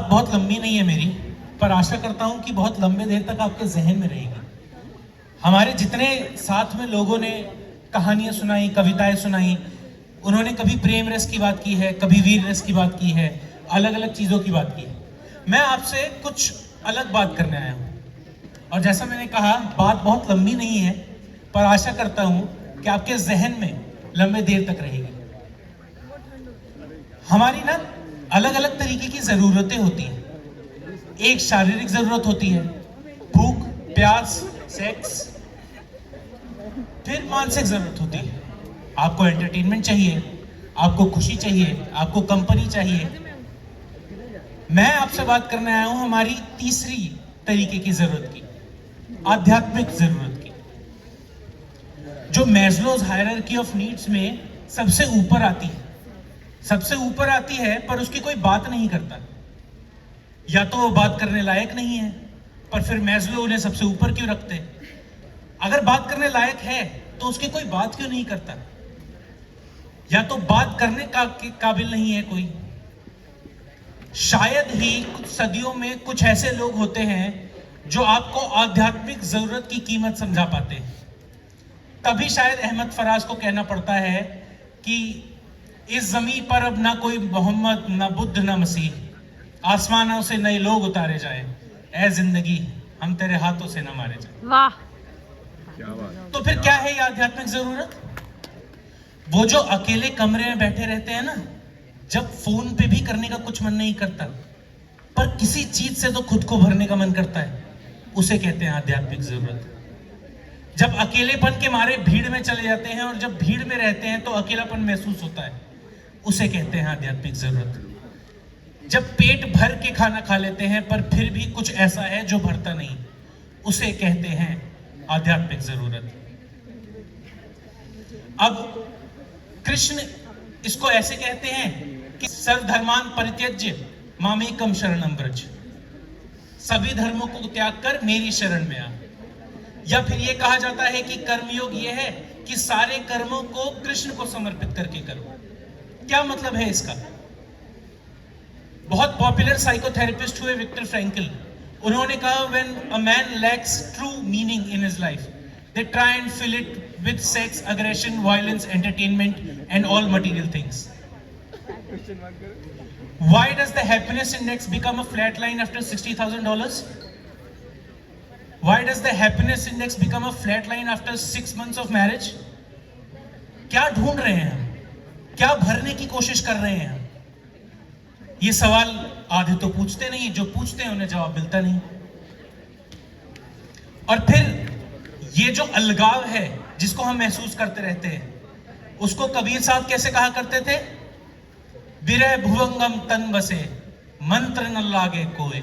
बहुत लंबी नहीं है मेरी, पर आशा करता हूं कि बहुत लंबे देर तक आपके जहन में रहेगी। हमारे जितने साथ में लोगों ने कहानियां सुनाई, कविताएं सुनाई, उन्होंने कभी प्रेम रस की बात की है, कभी वीर रस की बात की है, अलग अलग चीजों की बात की है। मैं आपसे कुछ अलग बात करने आया हूं, और जैसा मैंने कहा, बात बहुत लंबी नहीं है, पर आशा करता हूं कि आपके जहन में लंबे देर तक रहेगी। हमारी ना अलग अलग तरीके की जरूरतें होती हैं। एक शारीरिक जरूरत होती है, भूख, प्यास, सेक्स। फिर मानसिक जरूरत होती है, आपको एंटरटेनमेंट चाहिए, आपको खुशी चाहिए, आपको कंपनी चाहिए। मैं आपसे बात करने आया हूं हमारी तीसरी तरीके की जरूरत की, आध्यात्मिक जरूरत की, जो मैस्लोज हायरार्की ऑफ नीड्स में सबसे ऊपर आती है। सबसे ऊपर आती है, पर उसकी कोई बात नहीं करता। या तो वो बात करने लायक नहीं है, पर फिर मैस्लो उन्हें सबसे ऊपर क्यों रखते? अगर बात करने लायक है तो उसकी कोई बात क्यों नहीं करता? या तो बात करने का काबिल नहीं है कोई। शायद ही कुछ सदियों में कुछ ऐसे लोग होते हैं जो आपको आध्यात्मिक जरूरत की कीमत समझा पाते हैं। तभी शायद अहमद फराज को कहना पड़ता है कि इस जमीन पर अब ना कोई मोहम्मद, ना बुद्ध, ना मसीह, आसमानों से नए लोग उतारे जाए, ऐ जिंदगी हम तेरे हाथों से न मारे जाए। वाह, क्या बात। तो फिर क्या है ये आध्यात्मिक जरूरत? वो जो अकेले कमरे में बैठे रहते हैं ना, जब फोन पे भी करने का कुछ मन नहीं करता, पर किसी चीज से तो खुद को भरने का मन करता है, उसे कहते हैं आध्यात्मिक जरूरत। जब अकेलेपन के मारे भीड़ में चले जाते हैं और जब भीड़ में रहते हैं तो अकेलापन महसूस होता है, उसे कहते हैं आध्यात्मिक जरूरत। जब पेट भर के खाना खा लेते हैं पर फिर भी कुछ ऐसा है जो भरता नहीं, उसे कहते हैं आध्यात्मिक जरूरत। अब कृष्ण इसको ऐसे कहते हैं कि सर्वधर्मान परित्यज्य मामेकम शरणम व्रज, सभी धर्मों को त्याग कर मेरी शरण में आ। या फिर यह कहा जाता है कि कर्मयोग यह है कि सारे कर्मों को कृष्ण को समर्पित करके करो। क्या मतलब है इसका? बहुत पॉपुलर साइकोथेरेपिस्ट हुए विक्टर फ्रैंकल, उन्होंने कहा when a man lacks true meaning in his life, they try and fill it with sex, aggression, violence, entertainment and all material things. Why does the happiness index become a flat line after $60,000? Why does the happiness index become a flat line after 6 months of marriage? क्या ढूंढ रहे हैं हम? क्या भरने की कोशिश कर रहे हैं हम? ये सवाल आधे तो पूछते नहीं, जो पूछते हैं उन्हें जवाब मिलता नहीं। और फिर ये जो अलगाव है जिसको हम महसूस करते रहते हैं, उसको कबीर साहब कैसे कहा करते थे? बिरह भुवंगम तन बसे मंत्र न लागे कोई,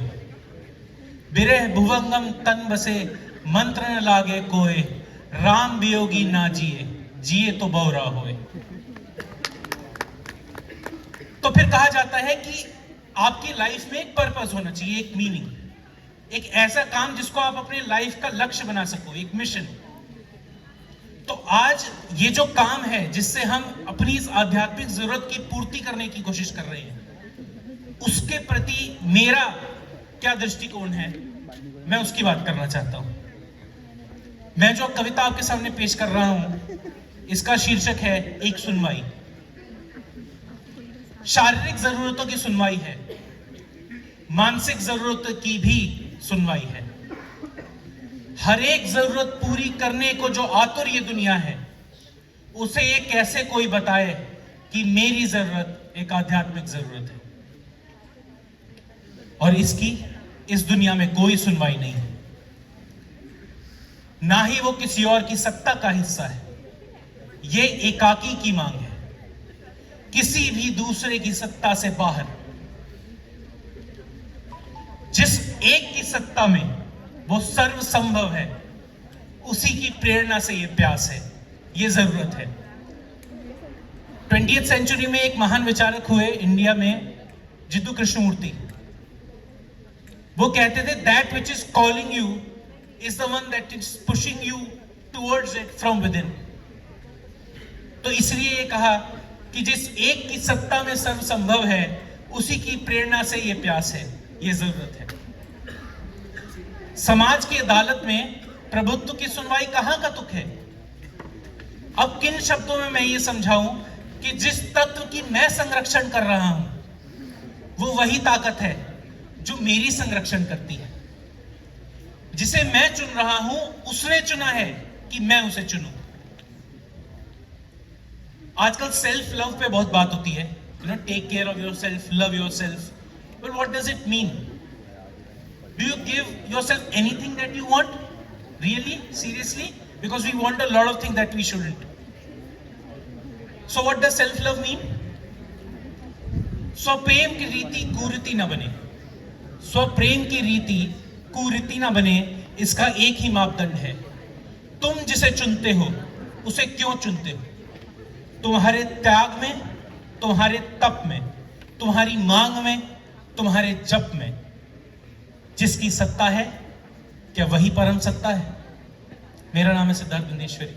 बिरह भुवंगम तन बसे मंत्र न लागे कोई, राम वियोगी ना जिए, जिए तो बौरा होए। तो फिर कहा जाता है कि आपकी लाइफ में एक पर्पस होना चाहिए, एक मीनिंग, एक ऐसा काम जिसको आप अपने लाइफ का लक्ष्य बना सको, एक मिशन। तो आज ये जो काम है जिससे हम अपनी इस आध्यात्मिक जरूरत की पूर्ति करने की कोशिश कर रहे हैं, उसके प्रति मेरा क्या दृष्टिकोण है, मैं उसकी बात करना चाहता हूं। मैं जो कविता आपके सामने पेश कर रहा हूं, इसका शीर्षक है एक सुनवाई। शारीरिक जरूरतों की सुनवाई है, मानसिक जरूरतों की भी सुनवाई है। हर एक जरूरत पूरी करने को जो आतुर ये दुनिया है, उसे ये कैसे कोई बताए कि मेरी जरूरत एक आध्यात्मिक जरूरत है, और इसकी इस दुनिया में कोई सुनवाई नहीं है। ना ही वो किसी और की सत्ता का हिस्सा है, ये एकाकी की मांग है, किसी भी दूसरे की सत्ता से बाहर। जिस एक की सत्ता में वो सर्व संभव है, उसी की प्रेरणा से ये प्यास है, ये जरूरत है। 20th सेंचुरी में एक महान विचारक हुए इंडिया में, जितू कृष्णमूर्ति। वो कहते थे that which is calling you is the one that is pushing you towards it from with in. तो इसलिए ये कहा कि जिस एक की सत्ता में सर्व संभव है, उसी की प्रेरणा से ये प्यास है, ये जरूरत है। समाज की अदालत में प्रभुत्व की सुनवाई कहां का तुक है? अब किन शब्दों में मैं ये समझाऊं कि जिस तत्व की मैं संरक्षण कर रहा हूं वो वही ताकत है जो मेरी संरक्षण करती है। जिसे मैं चुन रहा हूं उसने चुना है कि मैं उसे चुनूं। आजकल सेल्फ लव पे बहुत बात होती है, take care of yourself, love yourself. But what does it mean? Do you give yourself anything that you want? Really, seriously? Because we want a lot of things that we shouldn't. So what does self love mean? स्वप्रेम की रीति कुरीति न बने। स्वप्रेम की रीति कुरीति न बने, इसका एक ही मापदंड है। तुम जिसे चुनते हो उसे क्यों चुनते हो? तुम्हारे त्याग में, तुम्हारे तप में, तुम्हारी मांग में, तुम्हारे जप में जिसकी सत्ता है, क्या वही परम सत्ता है? मेरा नाम है सिद्धार्थ बिंदेश्वरी।